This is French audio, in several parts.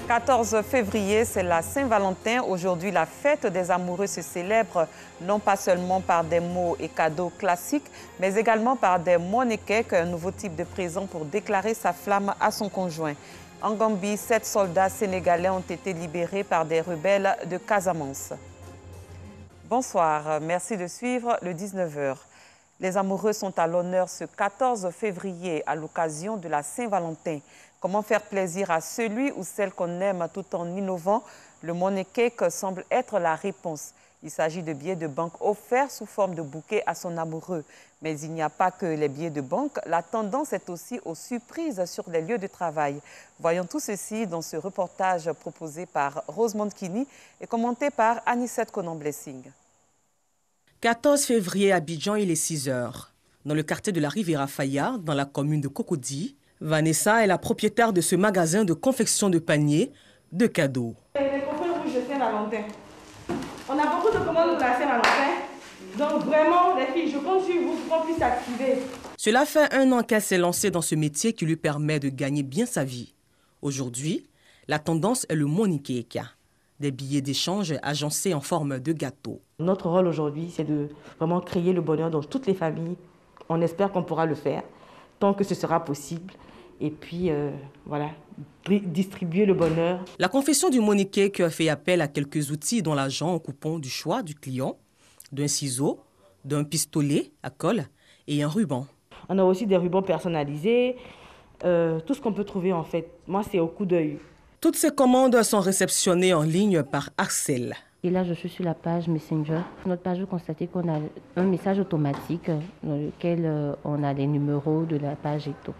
14 février, c'est la Saint-Valentin. Aujourd'hui, la fête des amoureux se célèbre non pas seulement par des mots et cadeaux classiques, mais également par des monikek, un nouveau type de présent pour déclarer sa flamme à son conjoint. En Gambie, 7 soldats sénégalais ont été libérés par des rebelles de Casamance. Bonsoir, merci de suivre le 19h. Les amoureux sont à l'honneur ce 14 février à l'occasion de la Saint-Valentin. Comment faire plaisir à celui ou celle qu'on aime tout en innovant? Le monikek semble être la réponse. Il s'agit de billets de banque offerts sous forme de bouquet à son amoureux. Mais il n'y a pas que les billets de banque. La tendance est aussi aux surprises sur les lieux de travail. Voyons tout ceci dans ce reportage proposé par Rosemond Kini et commenté par Anicette Conan-Blessing. 14 février à Abidjan, il est 6 heures. Dans le quartier de la Riviera Faya, dans la commune de Cocody, Vanessa est la propriétaire de ce magasin de confection de paniers de cadeaux. Les copains rouges de Saint-Valentin. On a beaucoup de commandes pour la Saint-Valentin. Donc vraiment, les filles, je compte sur vous pour qu'on puisse s'activer. Cela fait 1 an qu'elle s'est lancée dans ce métier qui lui permet de gagner bien sa vie. Aujourd'hui, la tendance est le monikek, des billets d'échange agencés en forme de gâteau. Notre rôle aujourd'hui, c'est de vraiment créer le bonheur dans toutes les familles. On espère qu'on pourra le faire, tant que ce sera possible. Et puis, voilà, distribuer le bonheur. La confection du monikek fait appel à quelques outils dont l'agent en coupant du choix du client, d'un ciseau, d'un pistolet à colle et un ruban. On a aussi des rubans personnalisés, tout ce qu'on peut trouver en fait. Moi, c'est au coup d'œil. Toutes ces commandes sont réceptionnées en ligne par Arcel. Et là, je suis sur la page Messenger. Sur notre page, vous constatez qu'on a un message automatique dans lequel on a les numéros de la page et tout.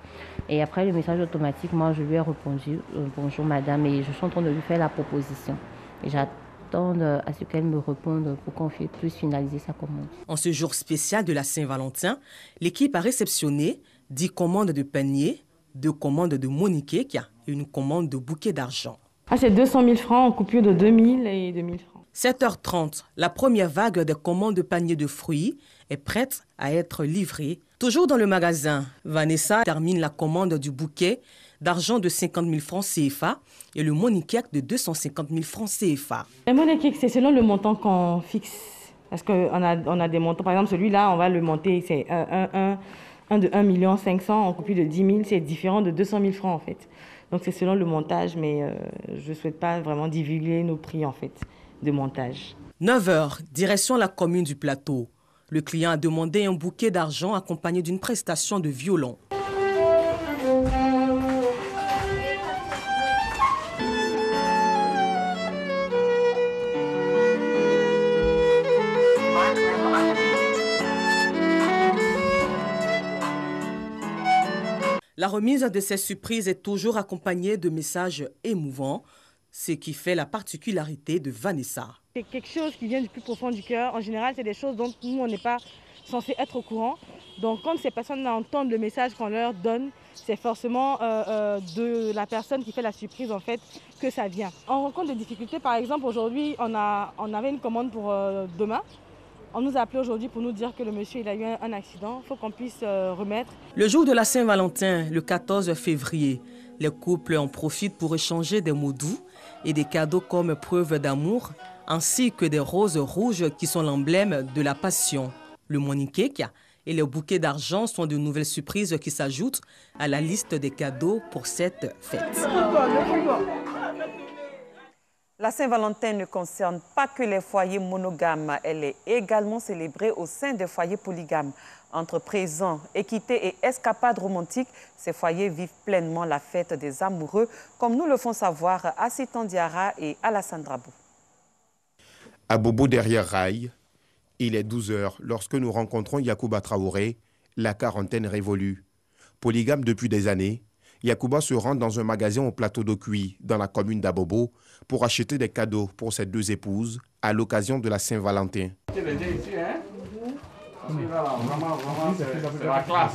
Et après le message automatique, moi, je lui ai répondu « Bonjour madame » et je suis en train de lui faire la proposition. Et j'attends à ce qu'elle me réponde pour qu'on puisse finaliser sa commande. En ce jour spécial de la Saint-Valentin, l'équipe a réceptionné 10 commandes de paniers, 2 commandes de monikek et une commande de bouquet d'argent. Ah, c'est 200 000 francs en coupure de 2 000 et 2 000 francs. 7h30, la première vague des commandes de paniers de fruits est prête à être livrée. Toujours dans le magasin, Vanessa termine la commande du bouquet d'argent de 50 000 francs CFA et le monikek de 250 000 francs CFA. Le monikek, c'est selon le montant qu'on fixe. Parce qu'on a des montants. Par exemple, celui-là, on va le monter, c'est un de 1 500 000 en coupure de 10 000. C'est différent de 200 000 francs en fait. Donc c'est selon le montage, mais je ne souhaite pas vraiment divulguer nos prix en fait de montage. 9h, direction la commune du Plateau. Le client a demandé un bouquet d'argent accompagné d'une prestation de violon. La remise de ces surprises est toujours accompagnée de messages émouvants, ce qui fait la particularité de Vanessa. C'est quelque chose qui vient du plus profond du cœur. En général, c'est des choses dont nous, on n'est pas censé être au courant. Donc, quand ces personnes entendent le message qu'on leur donne, c'est forcément de la personne qui fait la surprise, en fait, que ça vient. On rencontre des difficultés. Par exemple, aujourd'hui, on avait une commande pour demain. On nous a appelé aujourd'hui pour nous dire que le monsieur il a eu un accident. Il faut qu'on puisse remettre. Le jour de la Saint-Valentin, le 14 février, les couples en profitent pour échanger des mots doux et des cadeaux comme preuve d'amour, ainsi que des roses rouges qui sont l'emblème de la passion. Le monikek et les bouquets d'argent sont de nouvelles surprises qui s'ajoutent à la liste des cadeaux pour cette fête. La Saint-Valentin ne concerne pas que les foyers monogames. Elle est également célébrée au sein des foyers polygames. Entre présents, équité et escapades romantiques, ces foyers vivent pleinement la fête des amoureux, comme nous le font savoir Assitan Diarra et Alassane Drabou. À Bobo derrière Rail, il est 12h lorsque nous rencontrons Yacouba Traoré, la quarantaine révolue. Polygame depuis des années, Yacouba se rend dans un magasin au plateau d'Okuyi, dans la commune d'Abobo, pour acheter des cadeaux pour ses 2 épouses à l'occasion de la Saint-Valentin. C'est la classe.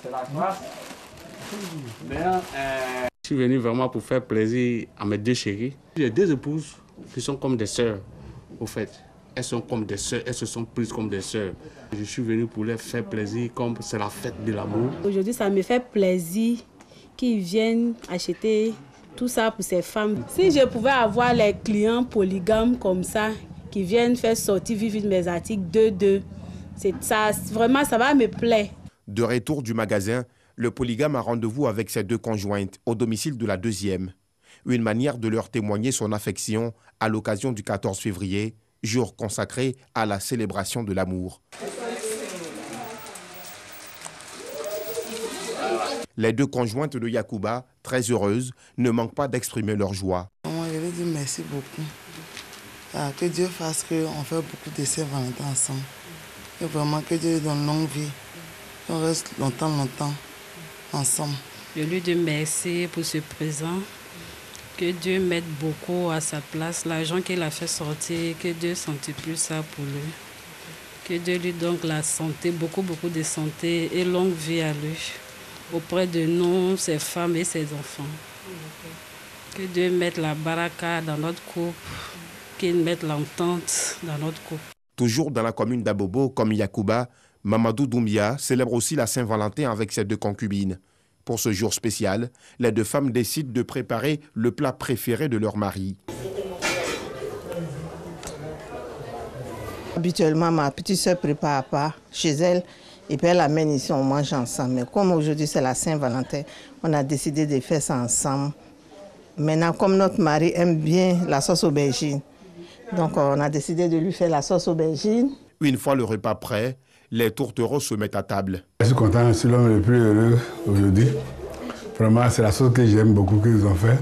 C'est la classe. Je suis venu vraiment pour faire plaisir à mes 2 chéris. J'ai 2 épouses qui sont comme des sœurs, au fait. Elles sont comme des sœurs, elles se sont prises comme des sœurs. Je suis venu pour leur faire plaisir comme c'est la fête de l'amour. Aujourd'hui, ça me fait plaisir qu'ils viennent acheter Tout ça pour ces femmes. Si je pouvais avoir les clients polygames comme ça, qui viennent faire sortir vivre mes articles 2-2, ça, vraiment, ça va me plaire. De retour du magasin, le polygame a rendez-vous avec ses deux conjointes au domicile de la deuxième. Une manière de leur témoigner son affection à l'occasion du 14 février, jour consacré à la célébration de l'amour. Les deux conjointes de Yacouba, très heureuses, ne manquent pas d'exprimer leur joie. Moi, je vais dire merci beaucoup. Que Dieu fasse qu'on fait beaucoup de Saint-Valentin ensemble. Et vraiment que Dieu donne longue vie. Qu'on reste longtemps ensemble. Je lui dis merci pour ce présent. Que Dieu mette beaucoup à sa place. L'argent qu'il a fait sortir, que Dieu ne sente plus ça pour lui. Que Dieu lui donne la santé, beaucoup de santé et longue vie à lui. Auprès de nous, ses femmes et ses enfants. Que Dieu mette la baraka dans notre couple, qu'il mette l'entente dans notre couple. Toujours dans la commune d'Abobo, comme Yacouba, Mamadou Doumbia célèbre aussi la Saint-Valentin avec ses deux concubines. Pour ce jour spécial, les deux femmes décident de préparer le plat préféré de leur mari. Habituellement, ma petite soeur prépare pas chez elle. Et puis elle l'amène ici, on mange ensemble. Mais comme aujourd'hui c'est la Saint-Valentin, on a décidé de faire ça ensemble. Maintenant, comme notre mari aime bien la sauce aubergine, donc on a décidé de lui faire la sauce aubergine. Une fois le repas prêt, les tourtereaux se mettent à table. Je suis content, je suis l'homme le plus heureux aujourd'hui. Vraiment, c'est la sauce que j'aime beaucoup qu'ils ont fait.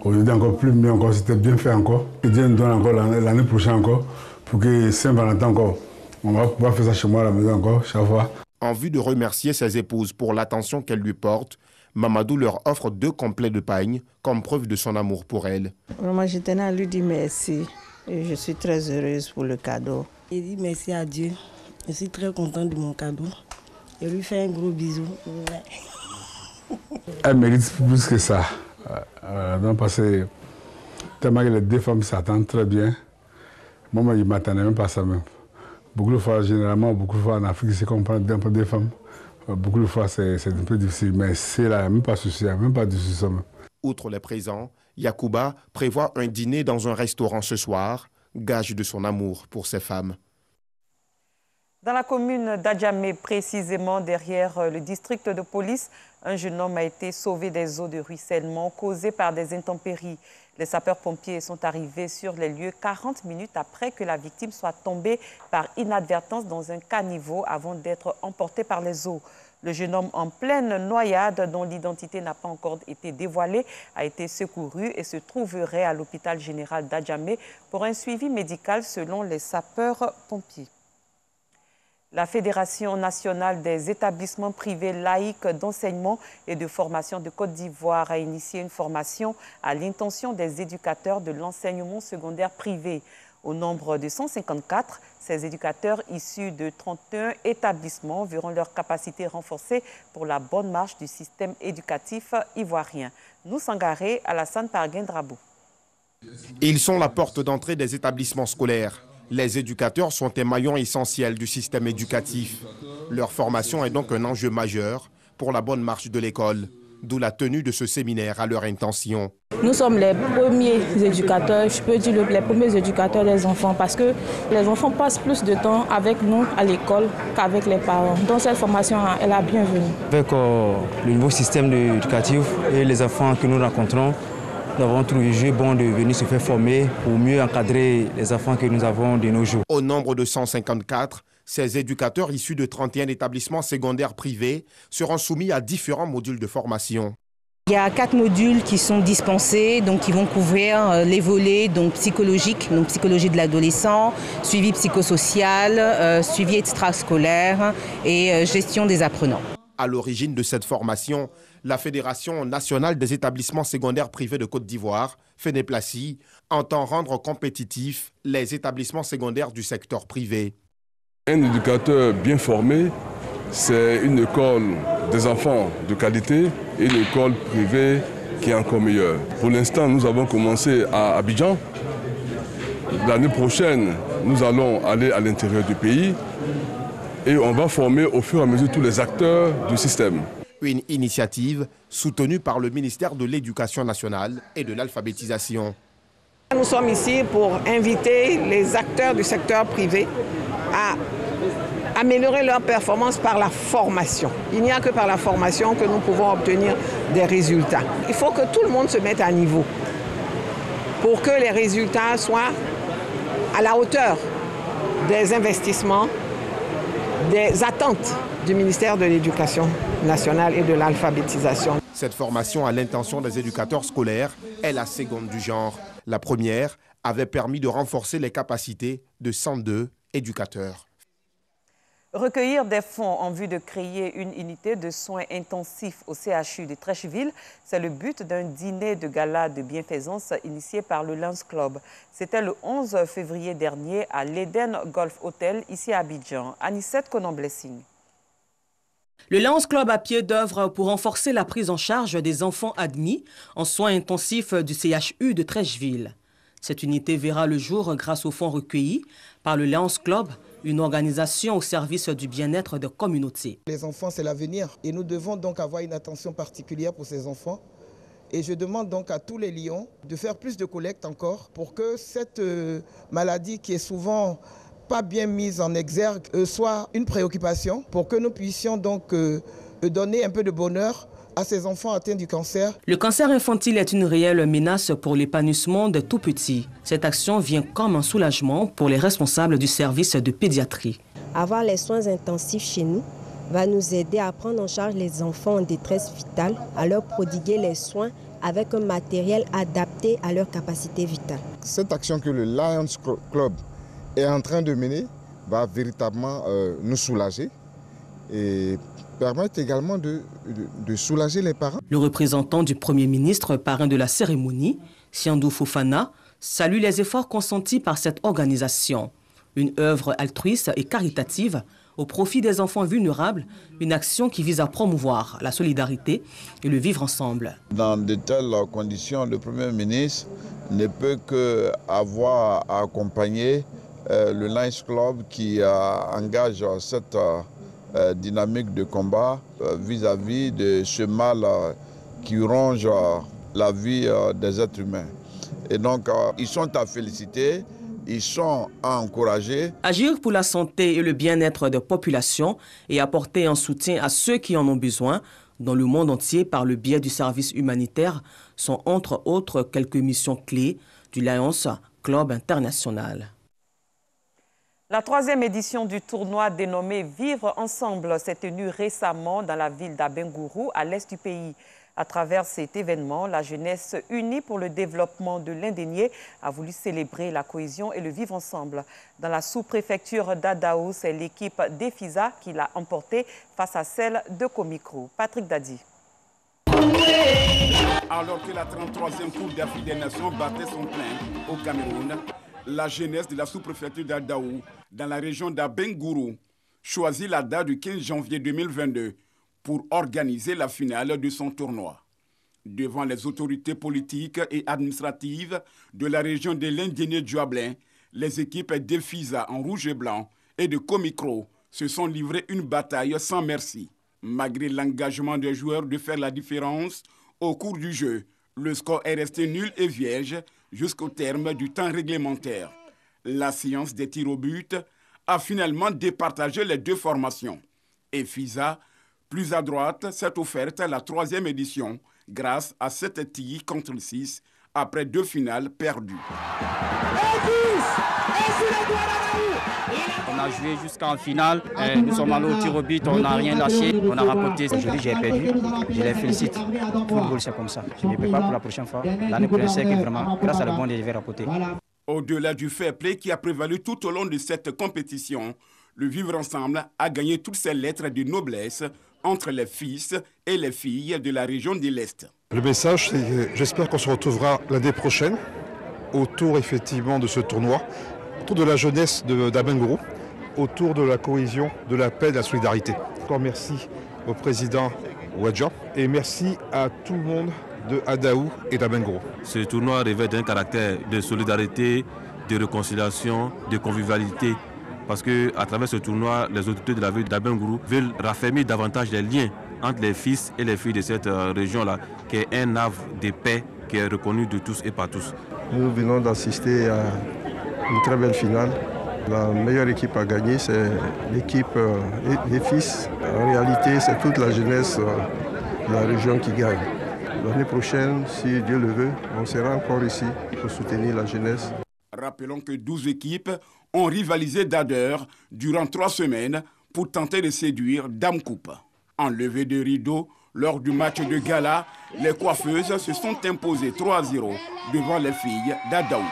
Aujourd'hui encore plus mieux encore, c'était bien fait encore. Que Dieu nous donne encore l'année prochaine encore, pour que Saint-Valentin encore. On va pouvoir faire ça chez moi à la maison encore, chaque fois. En vue de remercier ses épouses pour l'attention qu'elles lui portent, Mamadou leur offre 2 complets de pagne comme preuve de son amour pour elle. Vraiment, je tenais à lui dire merci. Et je suis très heureuse pour le cadeau. Je dis merci à Dieu. Je suis très contente de mon cadeau. Je lui fais un gros bisou. Elle mérite plus que ça. Donc parce que tellement que les deux femmes s'attendent très bien. Moi, je ne m'attendais même pas à ça même. Beaucoup de fois, généralement, en Afrique, c'est qu'on prend des femmes. Beaucoup de fois, c'est un peu difficile. Mais c'est là, même pas de souci, même pas de souci. Outre les présents, Yacouba prévoit un dîner dans un restaurant ce soir, gage de son amour pour ses femmes. Dans la commune d'Adjamé, précisément derrière le district de police, un jeune homme a été sauvé des eaux de ruissellement causées par des intempéries. Les sapeurs-pompiers sont arrivés sur les lieux 40 minutes après que la victime soit tombée par inadvertance dans un caniveau avant d'être emporté par les eaux. Le jeune homme en pleine noyade, dont l'identité n'a pas encore été dévoilée, a été secouru et se trouverait à l'hôpital général d'Adjamé pour un suivi médical selon les sapeurs-pompiers. La Fédération nationale des établissements privés laïcs d'enseignement et de formation de Côte d'Ivoire a initié une formation à l'intention des éducateurs de l'enseignement secondaire privé. Au nombre de 154, ces éducateurs issus de 31 établissements verront leur capacité renforcée pour la bonne marche du système éducatif ivoirien. Nous Sangaré, Alassane Parguin-Drabou. Ils sont la porte d'entrée des établissements scolaires. Les éducateurs sont un maillon essentiel du système éducatif. Leur formation est donc un enjeu majeur pour la bonne marche de l'école, d'où la tenue de ce séminaire à leur intention. Nous sommes les premiers éducateurs, je peux dire les premiers éducateurs des enfants parce que les enfants passent plus de temps avec nous à l'école qu'avec les parents. Donc cette formation est la bienvenue. Avec le nouveau système éducatif et les enfants que nous rencontrons, nous avons trouvé bon de venir se faire former pour mieux encadrer les enfants que nous avons de nos jours. Au nombre de 154, ces éducateurs issus de 31 établissements secondaires privés seront soumis à différents modules de formation. Il y a 4 modules qui sont dispensés, donc qui vont couvrir les volets donc psychologiques, donc psychologie de l'adolescent, suivi psychosocial, suivi extrascolaire et gestion des apprenants. À l'origine de cette formation, la Fédération nationale des établissements secondaires privés de Côte d'Ivoire, FENEPLACI, entend rendre compétitifs les établissements secondaires du secteur privé. Un éducateur bien formé, c'est une école des enfants de qualité et une école privée qui est encore meilleure. Pour l'instant, nous avons commencé à Abidjan. L'année prochaine, nous allons aller à l'intérieur du pays et on va former au fur et à mesure tous les acteurs du système. Une initiative soutenue par le ministère de l'Éducation nationale et de l'alphabétisation. Nous sommes ici pour inviter les acteurs du secteur privé à améliorer leur performance par la formation. Il n'y a que par la formation que nous pouvons obtenir des résultats. Il faut que tout le monde se mette à niveau pour que les résultats soient à la hauteur des investissements, des attentes du ministère de l'Éducation nationale et de l'alphabétisation. Cette formation à l'intention des éducateurs scolaires est la seconde du genre. La première avait permis de renforcer les capacités de 102 éducateurs. Recueillir des fonds en vue de créer une unité de soins intensifs au CHU de Treichville, c'est le but d'un dîner de gala de bienfaisance initié par le Lions Club. C'était le 11 février dernier à l'Eden Golf Hotel, ici à Abidjan. Anicette Conan-Blessing. Le Lions Club a pied d'œuvre pour renforcer la prise en charge des enfants admis en soins intensifs du CHU de Treichville. Cette unité verra le jour grâce aux fonds recueillis par le Lions Club, une organisation au service du bien-être des communautés. Les enfants, c'est l'avenir et nous devons donc avoir une attention particulière pour ces enfants. Et je demande donc à tous les Lions de faire plus de collectes encore pour que cette maladie qui est souvent pas bien mise en exergue soit une préoccupation pour que nous puissions donc donner un peu de bonheur à ces enfants atteints du cancer. Le cancer infantile est une réelle menace pour l'épanouissement des tout-petits. Cette action vient comme un soulagement pour les responsables du service de pédiatrie. Avoir les soins intensifs chez nous va nous aider à prendre en charge les enfants en détresse vitale, à leur prodiguer les soins avec un matériel adapté à leur capacité vitale. Cette action que le Lions Club est en train de mener va véritablement nous soulager et permettre également de soulager les parents. Le représentant du Premier ministre, parrain de la cérémonie, Siandou Fofana, salue les efforts consentis par cette organisation. Une œuvre altruiste et caritative au profit des enfants vulnérables, une action qui vise à promouvoir la solidarité et le vivre ensemble. Dans de telles conditions, le Premier ministre ne peut qu'avoir à accompagner le Lions Club qui engage cette dynamique de combat vis-à-vis de ce mal qui ronge la vie des êtres humains. Et donc, ils sont à féliciter, ils sont à encourager. Agir pour la santé et le bien-être des populations et apporter un soutien à ceux qui en ont besoin dans le monde entier par le biais du service humanitaire sont entre autres quelques missions clés du Lions Club International. La 3e édition du tournoi dénommé Vivre Ensemble s'est tenue récemment dans la ville d'Abengourou, à l'est du pays. À travers cet événement, la jeunesse unie pour le développement de l'Indénié a voulu célébrer la cohésion et le vivre ensemble. Dans la sous-préfecture d'Adaou, c'est l'équipe d'Efisa qui l'a emporté face à celle de Komikro. Patrick Dadi. Alors que la 33e Coupe d'Afrique des Nations battait son plein au Cameroun, la jeunesse de la sous-préfecture d'Adaou, dans la région d'Abengourou, choisit la date du 15 janvier 2022 pour organiser la finale de son tournoi. Devant les autorités politiques et administratives de la région de l'Indénié-Djuablin, les équipes d'Efisa en rouge et blanc et de Komikro se sont livrées une bataille sans merci. Malgré l'engagement des joueurs de faire la différence au cours du jeu, le score est resté nul et vierge jusqu'au terme du temps réglementaire. La séance des tirs au but a finalement départagé les deux formations. Efisa, plus à droite, s'est offerte la 3e édition grâce à 7 tirs contre 6 après 2 finales perdues. On a joué jusqu'en finale, nous sommes allés au tir au but, on n'a rien lâché, on a rapporté. Aujourd'hui j'ai perdu, je les félicite. Le football c'est comme ça, je ne peux pas pour la prochaine fois. L'année prochaine c'est que vraiment, grâce à le bon je vais rapporter. Au-delà du fair play qui a prévalu tout au long de cette compétition, le vivre ensemble a gagné toutes ses lettres de noblesse entre les fils et les filles de la région de l'Est. Le message, c'est que j'espère qu'on se retrouvera l'année prochaine autour effectivement de ce tournoi, autour de la jeunesse d'Abengourou, autour de la cohésion, de la paix, de la solidarité. Encore merci au président Ouadja et merci à tout le monde de Adaou et d'Abengourou. Ce tournoi revêt un caractère de solidarité, de réconciliation, de convivialité. Parce qu'à travers ce tournoi, les autorités de la ville d'Abengourou veulent raffermir davantage les liens entre les fils et les filles de cette région-là, qui est un havre de paix qui est reconnu de tous et par tous. Nous venons d'assister à une très belle finale. La meilleure équipe à gagner, c'est l'équipe des fils. En réalité, c'est toute la jeunesse de la région qui gagne. L'année prochaine, si Dieu le veut, on sera encore ici pour soutenir la jeunesse. Rappelons que 12 équipes ont rivalisé d'ardeur durant 3 semaines pour tenter de séduire Dame Coupe. En levée de rideau, lors du match de gala, les coiffeuses se sont imposées 3-0 devant les filles d'Adaou.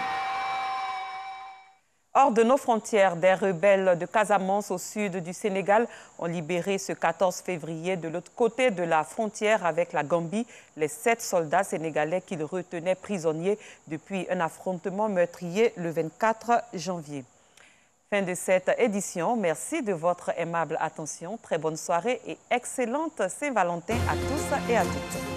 Hors de nos frontières, des rebelles de Casamance au sud du Sénégal ont libéré ce 14 février de l'autre côté de la frontière avec la Gambie les 7 soldats sénégalais qu'ils retenaient prisonniers depuis un affrontement meurtrier le 24 janvier. Fin de cette édition. Merci de votre aimable attention. Très bonne soirée et excellente Saint-Valentin à tous et à toutes.